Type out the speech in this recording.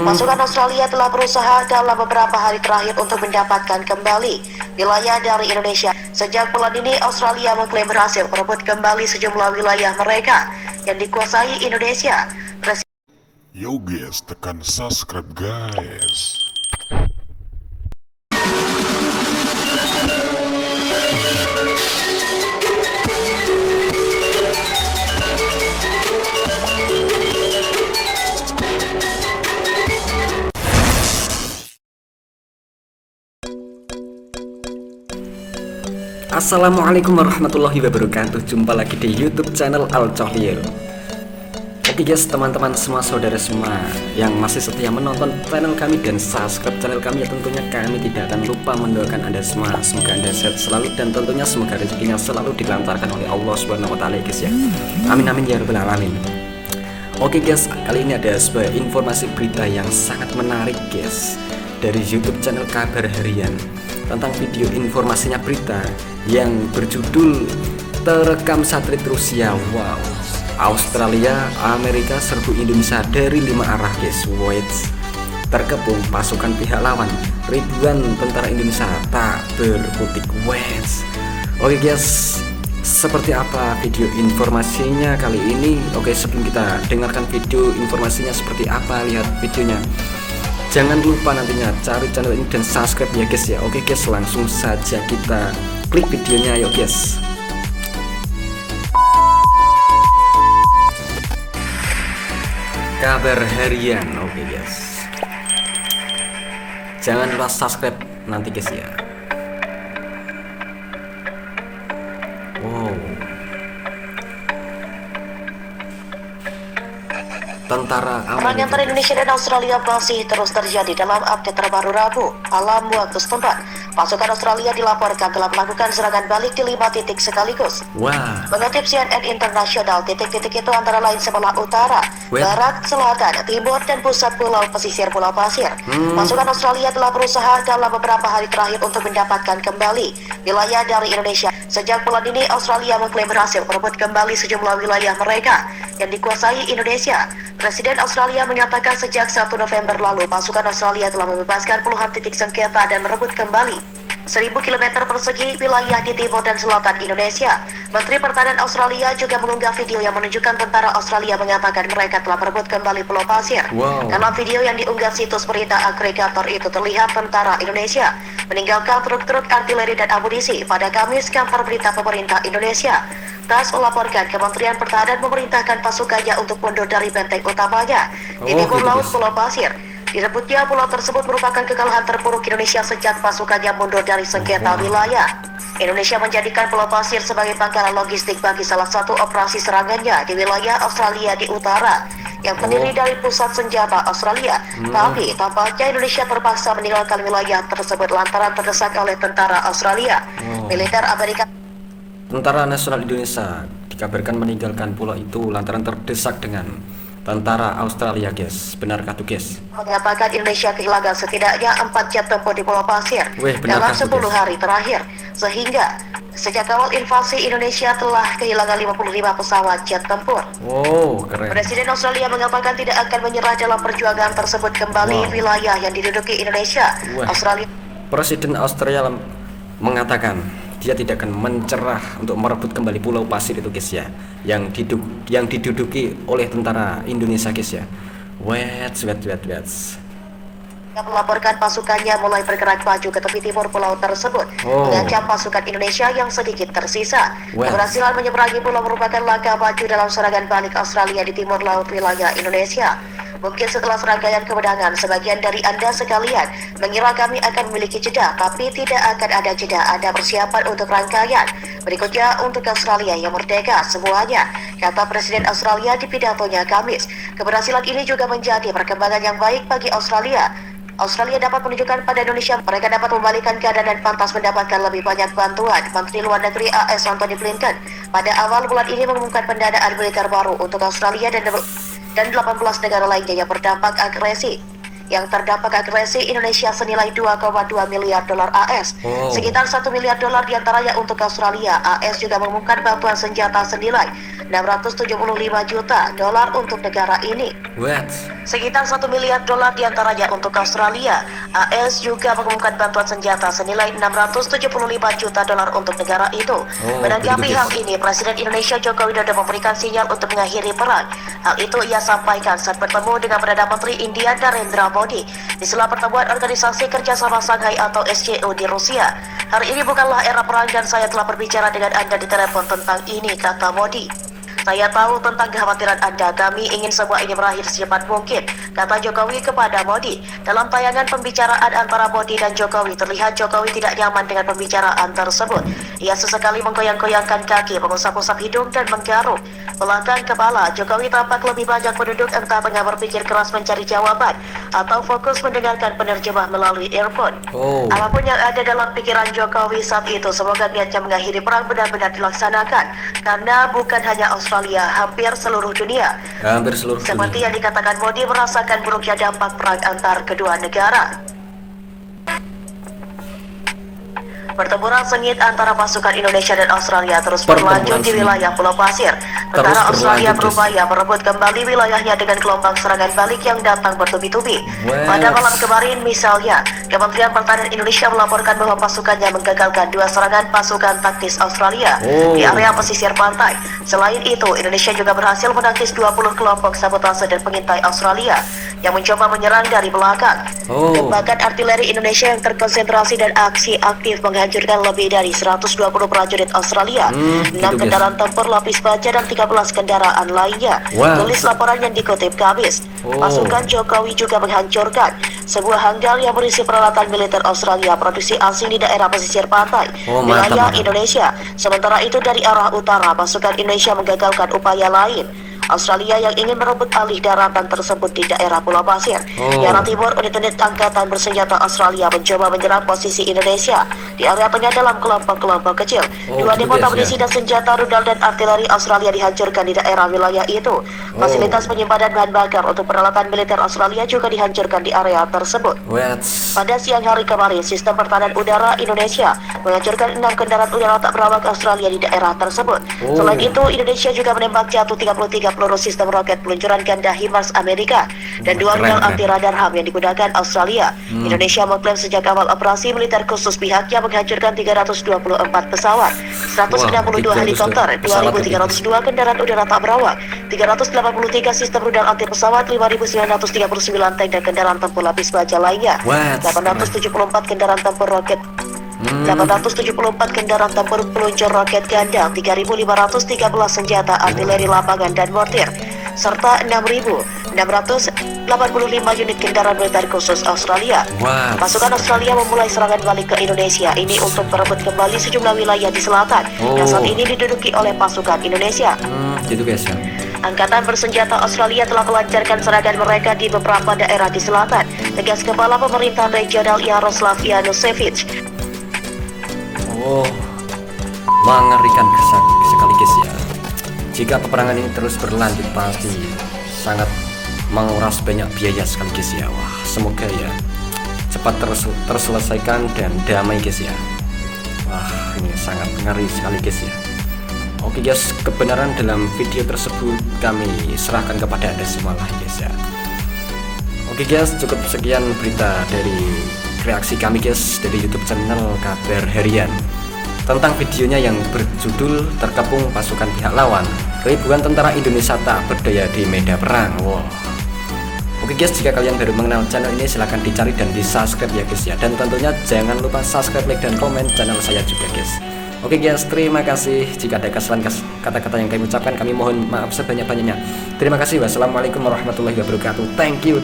Pasukan Australia telah berusaha dalam beberapa hari terakhir untuk mendapatkan kembali wilayah dari Indonesia. Sejak bulan ini, Australia mengklaim berhasil merebut kembali sejumlah wilayah mereka yang dikuasai Indonesia. Yo guys, tekan subscribe guys. Assalamualaikum warahmatullahi wabarakatuh. Jumpa lagi di YouTube channel Al Cohlil. Oke guys, teman-teman semua, saudara semua yang masih setia menonton channel kami dan subscribe channel kami, ya tentunya kami tidak akan lupa mendoakan Anda semua. Semoga Anda sehat selalu dan tentunya semoga rezekinya selalu dilancarkan oleh Allah Subhanahu wa taala guys ya. Amin amin ya rabbal alamin. Oke guys, kali ini ada sebuah informasi berita yang sangat menarik guys dari YouTube channel Kabar Harian tentang video informasinya berita yang berjudul Terekam Satelit Rusia. Wow, Australia, Amerika serbu Indonesia dari 5 arah guys. Wait, terkepung pasukan pihak lawan, ribuan tentara Indonesia tak berkutik. Wait, oke guys, seperti apa video informasinya kali ini? Oke, sebelum kita dengarkan video informasinya seperti apa, lihat videonya. Jangan lupa nantinya cari channel ini dan subscribe ya guys ya. Oke guys, langsung saja kita klik videonya yuk guys. Kabar Harian, oke guys. Jangan lupa subscribe nanti guys ya. Wow, tentara Perang antara Indonesia dan Australia masih terus terjadi. Dalam update terbaru Rabu malam waktu setempat, pasukan Australia dilaporkan telah melakukan serangan balik di 5 titik sekaligus. Wah, Mengutip CNN International, titik-titik itu antara lain sebelah utara, barat, selatan, timur, dan pusat pulau pesisir Pulau Pasir. Pasukan Australia telah berusaha dalam beberapa hari terakhir untuk mendapatkan kembali wilayah dari Indonesia. Sejak bulan ini, Australia mengklaim berhasil merebut kembali sejumlah wilayah mereka yang dikuasai Indonesia. Presiden Australia menyatakan sejak 1 November lalu, pasukan Australia telah membebaskan puluhan titik sengketa dan merebut kembali 1000 km persegi wilayah di timur dan selatan Indonesia. Menteri Pertahanan Australia juga mengunggah video yang menunjukkan tentara Australia mengatakan mereka telah merebut kembali Pulau Pasir. Wow. Dalam video yang diunggah situs berita agregator itu terlihat tentara Indonesia meninggalkan truk-truk artileri dan amunisi pada Kamis. Kantor berita pemerintah Indonesia TAS melaporkan Kementerian Pertahanan memerintahkan pasukannya untuk mundur dari benteng utamanya di timur gitu, laut guys. Pulau Pasir. Direbutnya pulau tersebut merupakan kekalahan terburuk Indonesia sejak pasukannya mundur dari sengketa wilayah. Indonesia menjadikan Pulau Pasir sebagai pangkalan logistik bagi salah satu operasi serangannya di wilayah Australia di utara yang terdiri dari pusat senjata Australia. Tapi tampaknya Indonesia terpaksa meninggalkan wilayah tersebut lantaran terdesak oleh tentara Australia. Militer Amerika Tentara Nasional Indonesia dikabarkan meninggalkan pulau itu lantaran terdesak dengan tentara Australia guys. Benarkah tuh guys? menyatakan Indonesia kehilangan setidaknya 4 jet tempur di Pulau Pasir Weh, benarkah dalam tuh, 10 guys? hari terakhir. Sehingga sejak awal invasi, Indonesia telah kehilangan 55 pesawat jet tempur. Oh, keren. Presiden Australia mengatakan tidak akan menyerah dalam perjuangan tersebut kembali Wow. wilayah yang diduduki Indonesia. Wah. Australia Presiden Australia mengatakan dia tidak akan mencerah untuk merebut kembali Pulau Pasir itu guys ya, yang diduduki oleh tentara Indonesia guys ya. Wait. melaporkan pasukannya mulai bergerak maju ke tepi timur pulau tersebut, Oh. mengancam pasukan Indonesia yang sedikit tersisa. Well. Keberhasilan menyeberangi pulau merupakan langkah maju dalam serangan balik Australia di timur laut wilayah Indonesia. Mungkin setelah serangkaian kemenangan, sebagian dari Anda sekalian mengira kami akan memiliki jeda, tapi tidak akan ada jeda. Ada persiapan untuk rangkaian berikutnya untuk Australia yang merdeka semuanya, kata Presiden Australia di pidatonya Kamis. Keberhasilan ini juga menjadi perkembangan yang baik bagi Australia. Australia dapat menunjukkan pada Indonesia mereka dapat membalikan keadaan dan pantas mendapatkan lebih banyak bantuan. Menteri Luar Negeri AS Antony Blinken pada awal bulan ini mengumumkan pendanaan militer baru untuk Australia dan 18 negara lainnya yang terdampak agresi Indonesia senilai 2,2 miliar dolar AS. Oh. Sekitar 1 miliar dolar diantaranya untuk Australia. AS juga mengumumkan bantuan senjata senilai $675 juta untuk negara ini. What? Sekitar $1 miliar diantaranya untuk Australia. AS juga mengumumkan bantuan senjata senilai $675 juta untuk negara itu. Menanggapi begitu, hal ini, Presiden Indonesia Joko Widodo memberikan sinyal untuk mengakhiri perang. Hal itu ia sampaikan saat bertemu dengan Perdana Menteri India Narendra Modi di sela pertemuan Organisasi Kerjasama Shanghai atau SCO di Rusia. Hari ini bukanlah era perang dan saya telah berbicara dengan Anda di telepon tentang ini, kata Modi. Saya tahu tentang kekhawatiran Anda, kami ingin semua ini berakhir secepat mungkin, kata Jokowi kepada Modi. Dalam tayangan pembicaraan antara Modi dan Jokowi, terlihat Jokowi tidak nyaman dengan pembicaraan tersebut. Ia sesekali menggoyang-goyangkan kaki, mengusap-usap hidung dan menggaruk. Belakang kepala, Jokowi tampak lebih banyak menunduk entah tengah berpikir keras mencari jawaban atau fokus mendengarkan penerjemah melalui earphone. Apapun yang ada dalam pikiran Jokowi saat itu, semoga niatnya mengakhiri perang benar-benar dilaksanakan, karena bukan hanya Australia, hampir seluruh dunia. Seperti yang dikatakan Modi merasakan buruknya dampak perang antar kedua negara. Pertempuran sengit antara pasukan Indonesia dan Australia terus berlanjut di wilayah Pulau Pasir. Tentara Australia berupaya merebut kembali wilayahnya dengan gelombang serangan balik yang datang bertubi-tubi. Pada malam kemarin misalnya, Kementerian Pertahanan Indonesia melaporkan bahwa pasukannya menggagalkan 2 serangan pasukan taktis Australia di area pesisir pantai. Selain itu, Indonesia juga berhasil menangkis 20 kelompok sabotase dan pengintai Australia yang mencoba menyerang dari belakang. Tembakan artileri Indonesia yang terkonsentrasi dan aksi aktif menghancurkan lebih dari 120 prajurit Australia, 6 kendaraan tempur lapis baja dan 13 kendaraan lainnya. Tulis laporan yang dikutip Kamis. Pasukan Jokowi juga menghancurkan sebuah hanggar yang berisi peralatan militer Australia produksi asing di daerah pesisir pantai wilayah Indonesia. Sementara itu dari arah utara, pasukan Indonesia menggagalkan upaya lain Australia yang ingin merebut alih daratan tersebut di daerah Pulau Pasir. Di arah timur, unit-unit angkatan bersenjata Australia mencoba menyerang posisi Indonesia di area tengah dalam kelompok-kelompok kecil. 2 depo amunisi dan senjata rudal dan artileri Australia dihancurkan di daerah wilayah itu. Fasilitas penyimpanan bahan bakar untuk peralatan militer Australia juga dihancurkan di area tersebut. Pada siang hari kemarin, sistem pertahanan udara Indonesia menghancurkan 6 kendaraan udara tak berawak Australia di daerah tersebut. Selain itu, Indonesia juga menembak jatuh 33 peluru sistem roket peluncuran ganda HIMARS Amerika dan 2 rudal anti radar HAM yang digunakan Australia. Indonesia mengklaim sejak awal operasi militer khusus pihaknya menghancurkan 324 pesawat, 162 helikopter, 2.302 kendaraan udara tak berawak, 383 sistem rudal anti pesawat, 5.939 tank dan kendaraan tempur lapis baja lainnya, 874 kendaraan tempur roket 874 kendaraan tempur peluncur roket ganda, 3.513 senjata artileri lapangan dan mortir, serta 6.685 unit kendaraan militer khusus Australia. Pasukan Australia memulai serangan balik ke Indonesia ini untuk merebut kembali sejumlah wilayah di selatan yang saat ini diduduki oleh pasukan Indonesia. Gitu guys ya. Angkatan bersenjata Australia telah melancarkan serangan mereka di beberapa daerah di selatan, tegas Kepala Pemerintahan Regional Yaroslav Yanushevych. Mengerikan sekali guys ya. Jika peperangan ini terus berlanjut pasti sangat menguras banyak biaya sekali guys ya. Wah, semoga ya cepat terselesaikan dan damai guys ya. Wah, ini sangat ngeri sekali guys ya. Oke guys, kebenaran dalam video tersebut kami serahkan kepada Anda semua lah guys ya. Oke guys, cukup sekian berita dari reaksi kami guys dari YouTube channel Kabar Harian tentang videonya yang berjudul Terkepung Pasukan Pihak Lawan, Ribuan Tentara Indonesia Tak Berdaya di Medan Perang. Oke guys, jika kalian baru mengenal channel ini silahkan dicari dan di subscribe ya guys ya, dan tentunya jangan lupa subscribe, like dan komen channel saya juga guys. Oke guys, terima kasih. Jika ada kesalahan kata-kata yang kami ucapkan, kami mohon maaf sebanyak-banyaknya. Terima kasih. Wassalamualaikum warahmatullahi wabarakatuh. Thank you.